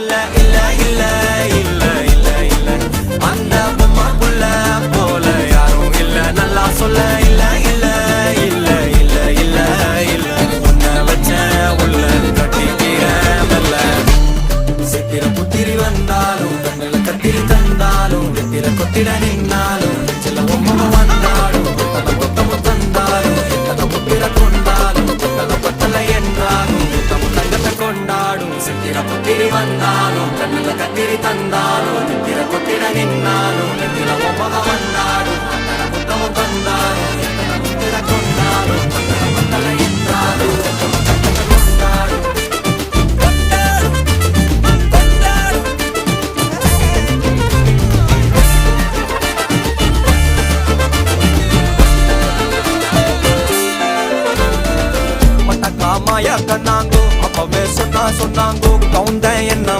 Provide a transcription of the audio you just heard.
பக்கத்துல இல்ல இல்ல இல்ல இல்ல இல்ல அந்த பொம்மை புள்ள போல யாரும் இல்ல நல்லா சொல்ல இல்ல இல்ல இல்ல இல்ல இல்ல இல்ல உன்னை வச்ச உள்ள கட்டிக்கிற மெல்ல சித்திர புத்திரி வந்தாலும் கண்ணுல கத்திரி தந்தாலும் வெத்திர கொத்திட நின்னாலும் சில பொம்மை வந்தாலும் கொத்தல கொத்தமும் தந்தாலும் எத்தனை புத்திர கொண்டாலும் கொத்தல கொத்தல என்றாலும் கொத்தமும் தங்கத்தை கொண்டாடும் சித்திர புத்திரி வந்தாலும் கண்ணுல கத்திரி தந்தாலும் வெத்திர கொத்திட நின்னாலும் வெத்திர பொம்மை வந்தாலும் கொத்தல கொத்தமும் தந்தாலும் எத்தனை புத்திர கொண்டாலும் கொத்தல கொத்தல என்றாலும் கொத்தமும் தங்கத்தை கொண்டாடும் மாயா கண்ணாங்கோ அப்பவே சொன்னாங்கோ கவுந்த என்ன